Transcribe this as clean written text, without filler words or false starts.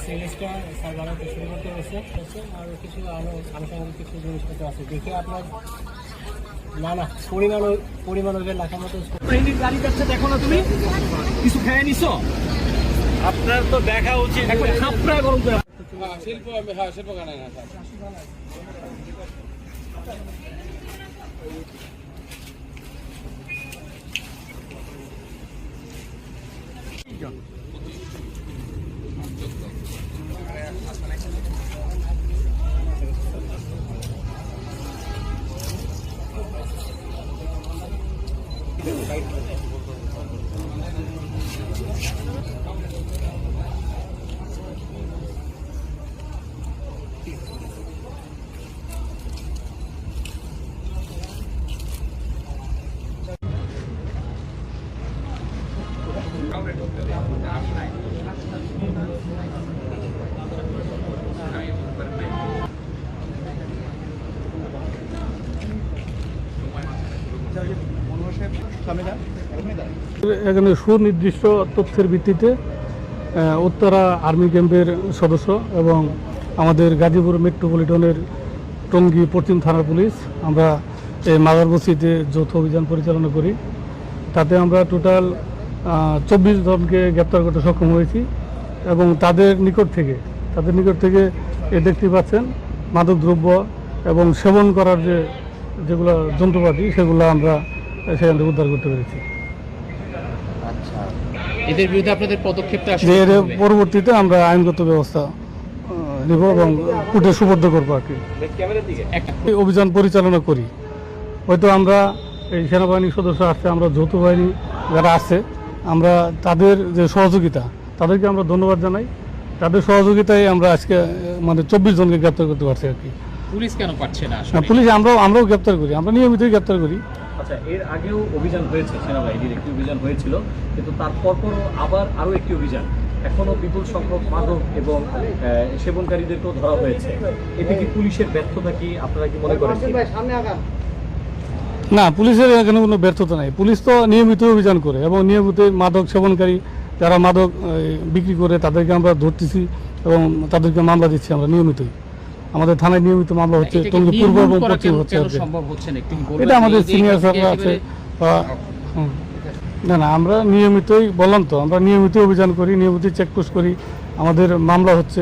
সিরিজটা স্যার বানাতে শুরু করতে হয়েছে আর কিছু আনুষঙ্গিক কিছু জিনিসপত্র আছে দেখে আপনার না পরিমাণ ওই লেখার মতো গাড়ি যাচ্ছে। দেখো না তুমি কিছু খেয়ে নিছো, আপনার তো দেখা উচিত। খাপড়া গরম করে শিল্প শিল্প গানে না এখানে সুনির্দিষ্ট তথ্যের ভিত্তিতে উত্তরা আর্মি ক্যাম্পের সদস্য এবং আমাদের গাজীপুর মেট্রোপলিটনের টঙ্গী পশ্চিম থানার পুলিশ আমরা এই মাদার মসজিদে যৌথ অভিযান পরিচালনা করি। তাতে আমরা টোটাল 24 জনকে গ্রেপ্তার করতে সক্ষম হয়েছি এবং তাদের নিকট থেকে দেখতে পাচ্ছেন মাদকদ্রব্য এবং সেবন করার যেগুলো যন্ত্রপাতি সেগুলো আমরা সেখান থেকে উদ্ধার করতে পেরেছি। আচ্ছা, এদের বিরুদ্ধে আপনাদের পদক্ষেপটা এর পরবর্তীতে আমরা আইনগত ব্যবস্থা নেব এবং কোর্টে সুপর্দ করবো আর কি। অভিযান পরিচালনা করি, হয়তো আমরা এই সেনাবাহিনীর সদস্য আছে, আমরা যৌথ বাহিনী যারা আছে, আমরা তাদের যে সহযোগিতা তাদেরকে আমরা ধন্যবাদ জানাই। তাদের সহযোগিতায় আমরা আজকে 24 জনকে গ্রেপ্তার করতে পারছি আর কি। পুলিশ কেন পারছে না? পুলিশ আমরাও গ্রেপ্তার করি, আমরা নিয়মিতই গ্রেপ্তার করি। আচ্ছা, এর আগেও অভিযান হয়েছে, সেনাবাহিনীর একটি অভিযান হয়েছিল, কিন্তু তারপরও আবার আরও একটি অভিযান, এখনও বিপুল সংখ্যক মাদক এবং সেবনকারীদেরকেও ধরা হয়েছে। এতে কি পুলিশের ব্যর্থতা কি আপনারা কি মনে করেন? না, পুলিশের এখানে কোনো ব্যর্থতা নাই। পুলিশ তো নিয়মিত অভিযান করে এবং নিয়মিত মাদক সেবনকারী যারা মাদক বিক্রি করে তাদেরকে আমরা ধরতেছি এবং তাদেরকে মামলা দিচ্ছি আমরা নিয়মিতই। আমাদের থানায় নিয়মিত মামলা হচ্ছে, টঙ্গী পূর্ব এবং পশ্চিম হচ্ছে। এটা আমাদের সিনিয়র সরকার আছে। না, আমরা নিয়মিতই, বললাম তো, আমরা নিয়মিত অভিযান করি, নিয়মিত চেকপোস্ট করি, আমাদের মামলা হচ্ছে।